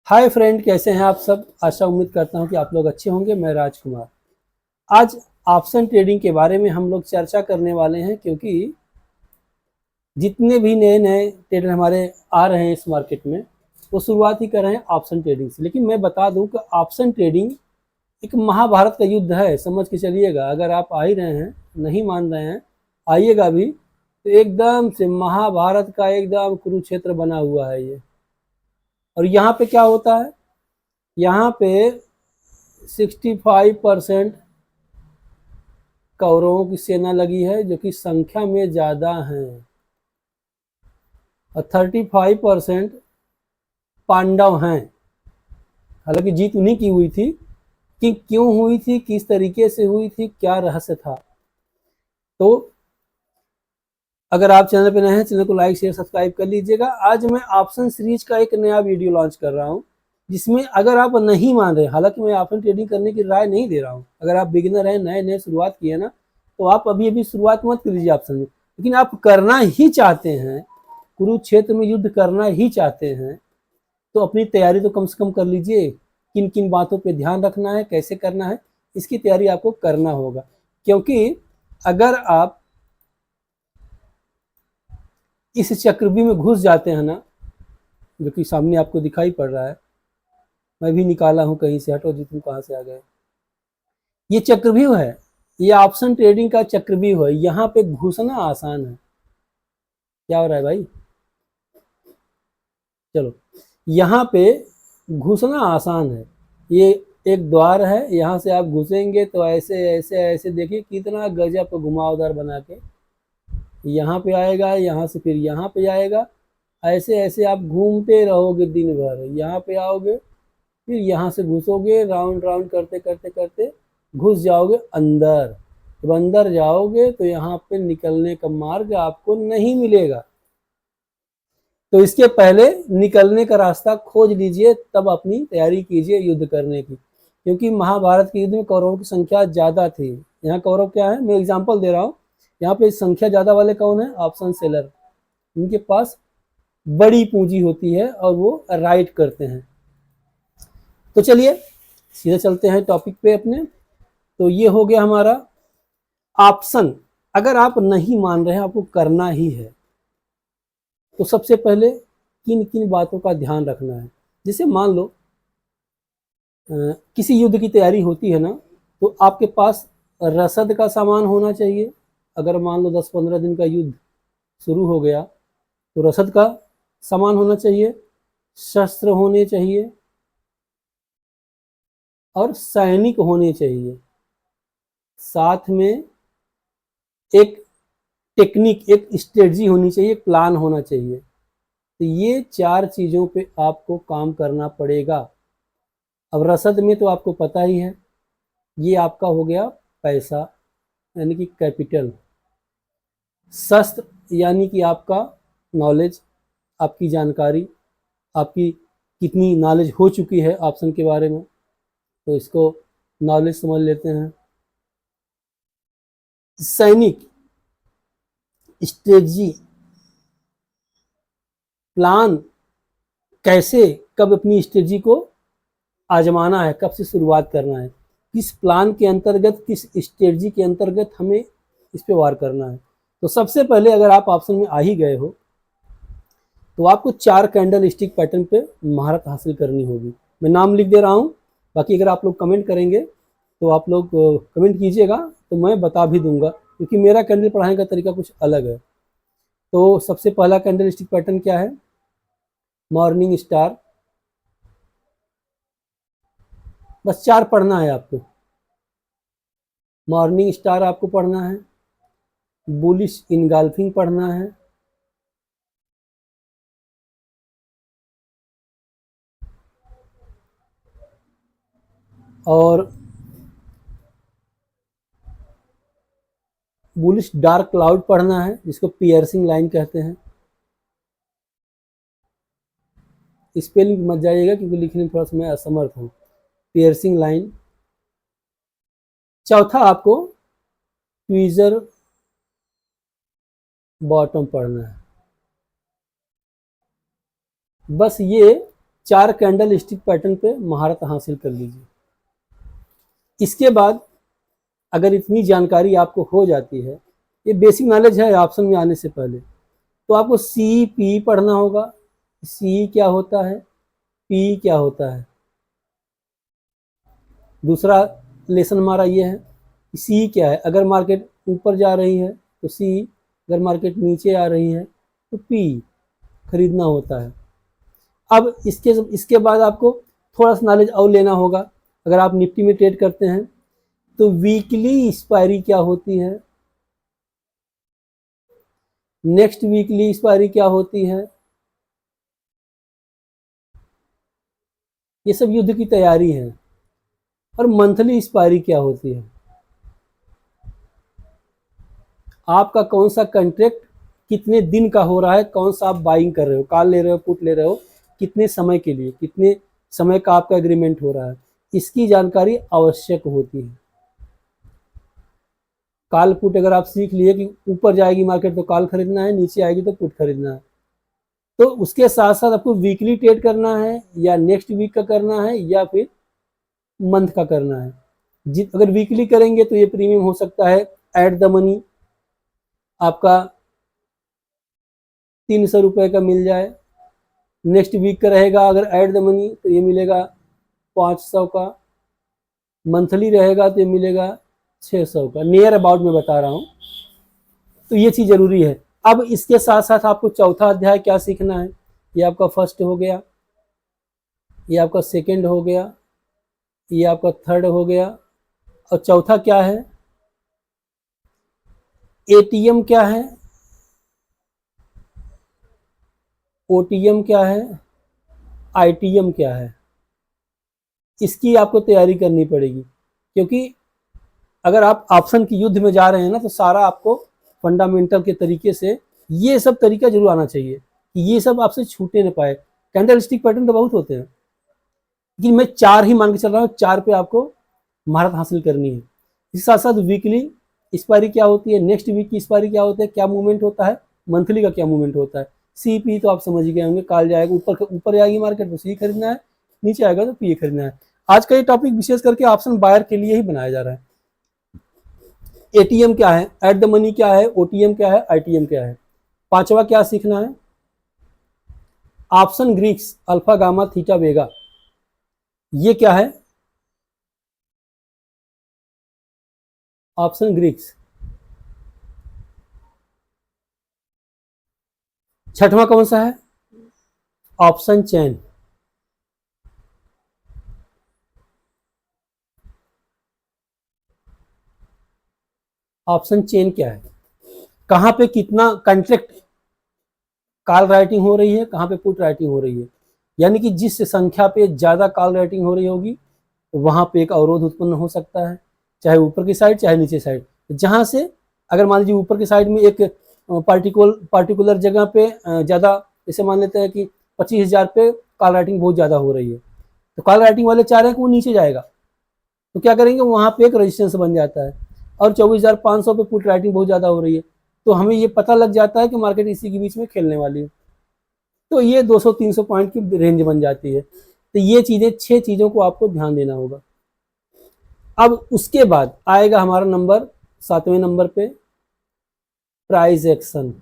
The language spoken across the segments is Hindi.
हाय फ्रेंड, कैसे हैं आप सब। आशा उम्मीद करता हूं कि आप लोग अच्छे होंगे। मैं राजकुमार आज ऑप्शन ट्रेडिंग के बारे में हम लोग चर्चा करने वाले हैं, क्योंकि जितने भी नए नए ट्रेडर हमारे आ रहे हैं इस मार्केट में वो शुरुआत ही कर रहे हैं ऑप्शन ट्रेडिंग से। लेकिन मैं बता दूं कि ऑप्शन ट्रेडिंग एक महाभारत का युद्ध है, समझ के चलिएगा। अगर आप आ ही रहे हैं, नहीं मान रहे हैं, आइएगा भी, तो एकदम से महाभारत का एकदम कुरुक्षेत्र बना हुआ है ये। और यहाँ पे क्या होता है, यहाँ पे 65% कौरवों की सेना लगी है, जो कि संख्या में ज़्यादा हैं, और 35% पांडव हैं। हालांकि जीत उन्हीं की हुई थी, कि क्यों हुई थी, किस तरीके से हुई थी, क्या रहस्य था। तो अगर आप चैनल पे नए हैं, चैनल को लाइक शेयर सब्सक्राइब कर लीजिएगा। आज मैं ऑप्शन सीरीज का एक नया वीडियो लॉन्च कर रहा हूँ, जिसमें अगर आप नहीं मान रहे, हालांकि मैं ऑप्शन ट्रेडिंग करने की राय नहीं दे रहा हूँ, अगर आप बिगिनर हैं, नए नए शुरुआत किए ना, तो आप अभी अभी शुरुआत मत कीजिए ऑप्शन में। लेकिन आप करना ही चाहते हैं, कुरुक्षेत्र में युद्ध करना ही चाहते हैं, तो अपनी तैयारी तो कम से कम कर लीजिए। किन किन बातों पर ध्यान रखना है, कैसे करना है, इसकी तैयारी आपको करना होगा। क्योंकि अगर आप इस चक्रव्यूह में घुस जाते हैं ना, जो कि सामने आपको दिखाई पड़ रहा है, मैं भी निकाला हूं कहीं से, हटो जी तुम कहां से आ गए। ये चक्रव्यूह है, ये ऑप्शन ट्रेडिंग का चक्रव्यूह है। यहाँ पे घुसना आसान है। क्या हो रहा है भाई, चलो। यहाँ पे घुसना आसान है। ये एक द्वार है, यहाँ से आप घुसेंगे तो ऐसे ऐसे ऐसे देखिए कितना गजब घुमावदार बना के यहाँ पे आएगा, यहाँ से फिर यहाँ पे आएगा। ऐसे ऐसे आप घूमते रहोगे दिन भर, यहाँ पे आओगे, फिर यहाँ से घुसोगे, राउंड राउंड करते करते करते घुस जाओगे अंदर। जब अंदर जाओगे तो यहाँ पे निकलने का मार्ग आपको नहीं मिलेगा। तो इसके पहले निकलने का रास्ता खोज लीजिए, तब अपनी तैयारी कीजिए युद्ध करने की। क्योंकि महाभारत के युद्ध में कौरवों की संख्या ज़्यादा थी। यहाँ कौरव क्या है, मैं एग्जाम्पल दे रहा हूँ। यहाँ पे संख्या ज़्यादा वाले कौन है, ऑप्शन सेलर। इनके पास बड़ी पूंजी होती है और वो राइट करते हैं। तो चलिए सीधे चलते हैं टॉपिक पे अपने। तो ये हो गया हमारा ऑप्शन। अगर आप नहीं मान रहे हैं, आपको करना ही है, तो सबसे पहले किन किन बातों का ध्यान रखना है। जैसे मान लो किसी युद्ध की तैयारी होती है ना, तो आपके पास रसद का सामान होना चाहिए। अगर मान लो 10-15 दिन का युद्ध शुरू हो गया, तो रसद का सामान होना चाहिए, शस्त्र होने चाहिए, और सैनिक होने चाहिए। साथ में एक टेक्निक, एक स्ट्रेटजी होनी चाहिए, एक प्लान होना चाहिए। तो ये 4 चीज़ों पे आपको काम करना पड़ेगा। अब रसद में तो आपको पता ही है, ये आपका हो गया पैसा, यानी कि कैपिटल। शस्त्र यानी कि आपका नॉलेज, आपकी जानकारी, आपकी कितनी नॉलेज हो चुकी है ऑप्शन के बारे में, तो इसको नॉलेज समझ लेते हैं। सैनिक, स्ट्रेटजी, प्लान, कैसे कब अपनी स्ट्रेटजी को आजमाना है, कब से शुरुआत करना है, किस प्लान के अंतर्गत, किस स्ट्रेटजी के अंतर्गत हमें इस पे वार करना है। तो सबसे पहले अगर आप ऑप्शन में आ ही गए हो, तो आपको 4 कैंडल स्टिक पैटर्न पे महारत हासिल करनी होगी। मैं नाम लिख दे रहा हूँ, बाकी अगर आप लोग कमेंट करेंगे तो आप लोग कमेंट कीजिएगा, तो मैं बता भी दूंगा, क्योंकि मेरा कैंडल पढ़ाने का तरीका कुछ अलग है। तो सबसे पहला कैंडल स्टिक पैटर्न क्या है, मॉर्निंग स्टार। बस 4 पढ़ना है आपको। मॉर्निंग स्टार आपको पढ़ना है, बुलिश इनगल्फिंग पढ़ना है, और बुलिश डार्क क्लाउड पढ़ना है, जिसको पियर्सिंग लाइन कहते हैं। स्पेलिंग मत जाइएगा, क्योंकि लिखने में थोड़ा सा मैं असमर्थ हूँ। Piercing line. चौथा आपको ट्वीजर बॉटम पढ़ना है। बस ये 4 कैंडल स्टिक पैटर्न पे महारत हासिल कर लीजिए। इसके बाद अगर इतनी जानकारी आपको हो जाती है, ये बेसिक नॉलेज है ऑप्शन में आने से पहले, तो आपको सी पी पढ़ना होगा। सी क्या होता है, पी क्या होता है। दूसरा लेसन हमारा ये है कि सी क्या है, अगर मार्केट ऊपर जा रही है तो सी, अगर मार्केट नीचे आ रही है तो पी खरीदना होता है। अब इसके बाद आपको थोड़ा सा नॉलेज और लेना होगा। अगर आप निफ्टी में ट्रेड करते हैं तो वीकली एक्सपायरी क्या होती है, नेक्स्ट वीकली एक्सपायरी क्या होती है, ये सब युद्ध की तैयारी है। और मंथली एक्सपायरी क्या होती है, आपका कौन सा कॉन्ट्रैक्ट कितने दिन का हो रहा है, कौन सा आप बाइंग कर रहे हो, कॉल ले रहे हो, पुट ले रहे हो, कितने समय के लिए, कितने समय का आपका एग्रीमेंट हो रहा है, इसकी जानकारी आवश्यक होती है। कॉल पुट अगर आप सीख लिए कि ऊपर जाएगी मार्केट तो कॉल खरीदना है, नीचे आएगी तो पुट खरीदना है, तो उसके साथ साथ आपको वीकली ट्रेड करना है या नेक्स्ट वीक का करना है या फिर मंथ का करना है। अगर वीकली करेंगे तो ये प्रीमियम हो सकता है एट द मनी आपका 300 रुपये का मिल जाए। नेक्स्ट वीक का रहेगा अगर एट द मनी तो ये मिलेगा 500 का, मंथली रहेगा तो ये मिलेगा 600 का, नियर अबाउट में बता रहा हूँ। तो ये चीज़ ज़रूरी है। अब इसके साथ साथ आपको चौथा अध्याय क्या सीखना है, ये आपका फर्स्ट हो गया, ये आपका सेकंड हो गया, ये आपका थर्ड हो गया, और चौथा क्या है, एटीएम क्या है, ओटीएम क्या है, आईटीएम क्या है। इसकी आपको तैयारी करनी पड़ेगी, क्योंकि अगर आप ऑप्शन की युद्ध में जा रहे हैं ना तो सारा आपको फंडामेंटल के तरीके से ये सब तरीका जरूर आना चाहिए कि ये सब आपसे छूटे ना पाए। कैंडल स्टिक पैटर्न तो बहुत होते हैं, लेकिन मैं 4 ही मान के चल रहा हूँ, 4 पे आपको महारत हासिल करनी है। इसके साथ साथ वीकली एक्सपायरी क्या होती है, नेक्स्ट वीक की एक्सपायरी क्या होता है, क्या मूवमेंट होता है, मंथली का क्या मूवमेंट होता है। सी पी तो आप समझ गए होंगे, कॉल जाएगा ऊपर जाएगी मार्केट तो सी खरीदना है, नीचे आएगा तो पी खरीदना है। आज का ये टॉपिक विशेष करके ऑप्शन बायर के लिए ही बनाया जा रहा है। एटीएम क्या है, एट द मनी क्या है, ओटीएम क्या है, आईटीएम क्या है। पांचवा क्या सीखना है, option Greeks alpha gamma theta vega, ये क्या है, ऑप्शन ग्रीक्स। छठवां कौन सा है, ऑप्शन चैन। ऑप्शन चेन क्या है, कहां पे कितना कॉन्ट्रैक्ट कॉल राइटिंग हो रही है, कहां पे पुट राइटिंग हो रही है। यानी कि जिस संख्या पे ज्यादा कॉल राइटिंग हो रही होगी तो वहां पे एक अवरोध उत्पन्न हो सकता है, चाहे ऊपर की साइड चाहे नीचे साइड। जहां से अगर मान लीजिए ऊपर की साइड में एक पार्टिकुलर जगह पे ज्यादा, जैसे मान लेते हैं कि 25,000 पे कॉल राइटिंग बहुत ज्यादा हो रही है, तो कॉल राइटिंग वाले चाह रहे हैं कि वो नीचे जाएगा, तो क्या करेंगे, वहां पे एक रेजिस्टेंस बन जाता है। और 24,500 पे पुट राइटिंग बहुत ज्यादा हो रही है, तो हमें ये पता लग जाता है कि मार्केट इसी के बीच में खेलने वाली है, तो ये 200-300 पॉइंट की रेंज बन जाती है। तो ये चीजें 6 चीजों को आपको ध्यान देना होगा। अब उसके बाद आएगा हमारा नंबर 7वें नंबर पे प्राइस एक्शन।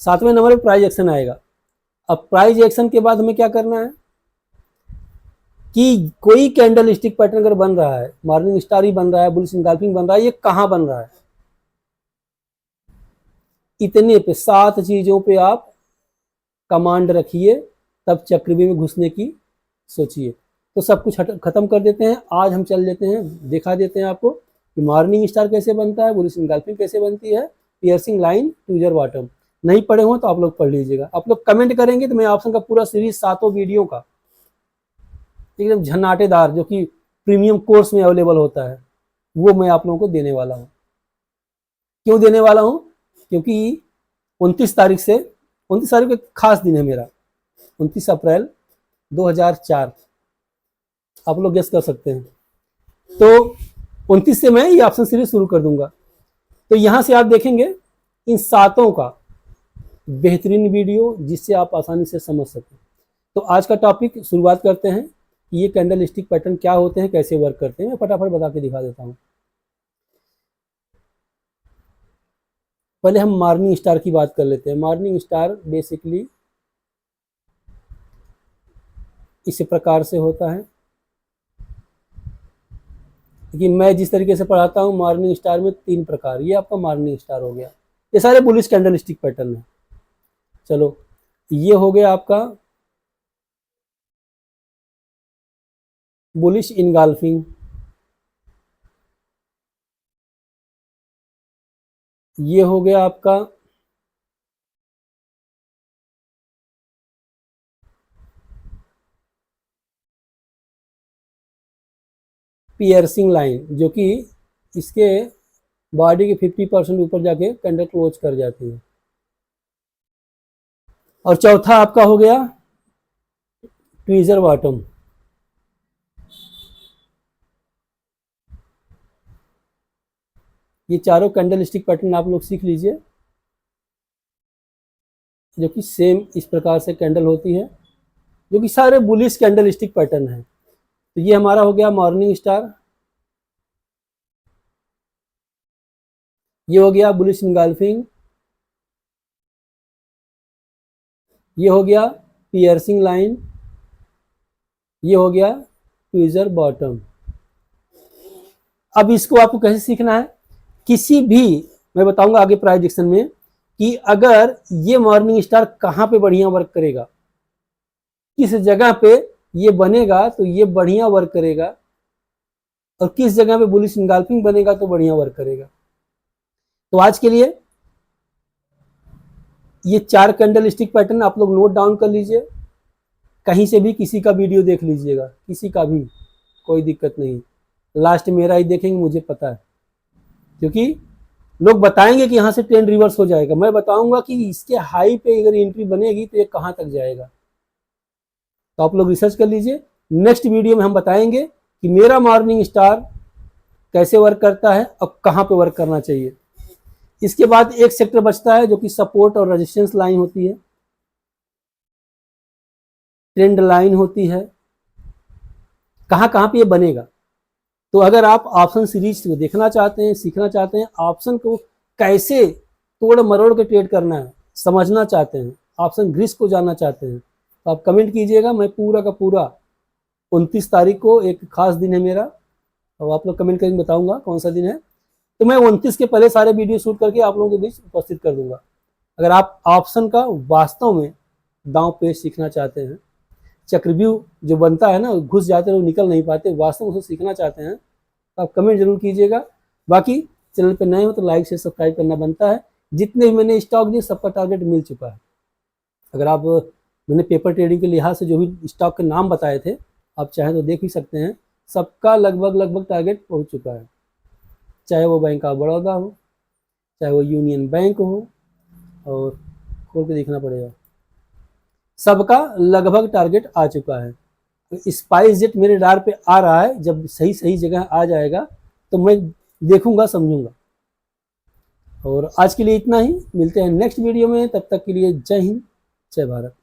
सातवें नंबर पे प्राइस एक्शन आएगा। अब प्राइस एक्शन के बाद हमें क्या करना है कि कोई कैंडल स्टिक पैटर्न अगर बन रहा है, मॉर्निंग स्टार ही बन रहा है, बुलिश इंगल्फिंग बन रहा है, ये कहां बन रहा है, इतने पे 7 चीजों पे आप कमांड रखिए, तब चक्रव्यूह में घुसने की सोचिए। तो सब कुछ खत्म कर देते हैं। आज हम चल देते हैं, दिखा देते हैं आपको कि मॉर्निंग स्टार कैसे बनता है, बुलिश इंगल्फिंग कैसे बनती है, पियर्सिंग लाइन, ट्विजर बॉटम। नहीं पढ़े हो तो आप लोग पढ़ लीजिएगा। आप लोग कमेंट करेंगे तो मैं ऑप्शन का पूरा सीरीज 7 वीडियो का एकदम झन्नाटेदार, जो कि प्रीमियम कोर्स में अवेलेबल होता है, वो मैं आप लोगों को देने वाला हूँ। क्यों देने वाला हूँ, क्योंकि 29 तारीख से, 29 तारीख एक खास दिन है मेरा, 29 अप्रैल 2004, आप लोग गेस कर सकते हैं। तो 29 से मैं ये ऑप्शन सीरीज शुरू कर दूंगा। तो यहाँ से आप देखेंगे इन सातों का बेहतरीन वीडियो जिससे आप आसानी से समझ सकें। तो आज का टॉपिक शुरुआत करते हैं कि ये कैंडल स्टिक पैटर्न क्या होते हैं, कैसे वर्क करते हैं। मैं फटाफट बता के दिखा देता हूँ। पहले हम मॉर्निंग स्टार की बात कर लेते हैं। मॉर्निंग स्टार बेसिकली इस प्रकार से होता है कि मैं जिस तरीके से पढ़ाता हूँ मॉर्निंग स्टार में 3 प्रकार। ये आपका मॉर्निंग स्टार हो गया। ये सारे बुलिश कैंडल स्टिक पैटर्न है। चलो, ये हो गया आपका बुलिश इनगाल्फिंग, ये हो गया आपका पियर्सिंग लाइन, जो कि इसके बॉडी के 50% ऊपर जाके कैंडल क्लोज कर जाती है। और चौथा आपका हो गया ट्वीजर बॉटम। ये चारों कैंडल स्टिक पैटर्न आप लोग सीख लीजिए, जो कि सेम इस प्रकार से कैंडल होती है, जो कि सारे बुलिश कैंडल स्टिक पैटर्न है। तो ये हमारा हो गया मॉर्निंग स्टार, ये हो गया बुलिश इनगाल्फिंग, ये हो गया पियर्सिंग लाइन, ये हो गया ट्वीजर बॉटम। अब इसको आपको कैसे सीखना है, किसी भी, मैं बताऊंगा आगे प्राइजेक्शन में कि अगर ये मॉर्निंग स्टार कहाँ पे बढ़िया वर्क करेगा, किस जगह पे ये बनेगा तो ये बढ़िया वर्क करेगा, और किस जगह पे बुलिश इनगाल्फिंग बनेगा तो बढ़िया वर्क करेगा। तो आज के लिए ये 4 कैंडल स्टिक पैटर्न आप लोग नोट डाउन कर लीजिए। कहीं से भी किसी का वीडियो देख लीजिएगा, किसी का भी, कोई दिक्कत नहीं। लास्ट मेरा ही देखेंगे, मुझे पता है, क्योंकि लोग बताएंगे कि यहाँ से ट्रेंड रिवर्स हो जाएगा। मैं बताऊंगा कि इसके हाई पे अगर एंट्री बनेगी तो ये कहाँ तक जाएगा। तो आप लोग रिसर्च कर लीजिए। नेक्स्ट वीडियो में हम बताएंगे कि मेरा मॉर्निंग स्टार कैसे वर्क करता है और कहाँ पे वर्क करना चाहिए। इसके बाद एक सेक्टर बचता है जो कि सपोर्ट और रेजिस्टेंस लाइन होती है, ट्रेंड लाइन होती है, कहाँ कहाँ पे ये बनेगा। तो अगर आप ऑप्शन सीरीज को देखना चाहते हैं, सीखना चाहते हैं, ऑप्शन को कैसे तोड़ मरोड़ के ट्रेड करना है समझना चाहते हैं, ऑप्शन ग्रिस को जानना चाहते हैं, तो आप कमेंट कीजिएगा। मैं पूरा का पूरा 29 तारीख को एक खास दिन है मेरा, और आप लोग कमेंट करके बताऊंगा कौन सा दिन है। तो मैं 29 के पहले सारे वीडियो शूट करके आप लोगों के बीच उपस्थित कर दूंगा। अगर आप ऑप्शन का वास्तव में दांव पेच सीखना चाहते हैं, चक्रव्यूह जो बनता है ना, घुस जाते हैं, निकल नहीं पाते, वास्तव में उसे सीखना चाहते हैं, तो आप कमेंट जरूर कीजिएगा। बाकी चैनल पे नए हो तो लाइक से सब्सक्राइब करना बनता है। जितने भी मैंने स्टॉक दिए सबका टारगेट मिल चुका है। अगर आप, मैंने पेपर ट्रेडिंग के लिहाज से जो भी स्टॉक के नाम बताए थे, आप चाहें तो देख भी सकते हैं, सबका लगभग टारगेट पहुंच चुका है। चाहे वो बैंक ऑफ बड़ौदा हो, चाहे वो यूनियन बैंक हो, और खोल के देखना पड़ेगा, सबका लगभग टारगेट आ चुका है। तो स्पाइस जेट मेरे डार पे आ रहा है, जब सही सही जगह आ जाएगा तो मैं देखूंगा, समझूंगा। और आज के लिए इतना ही, मिलते हैं नेक्स्ट वीडियो में, तब तक के लिए जय हिंद, जय भारत।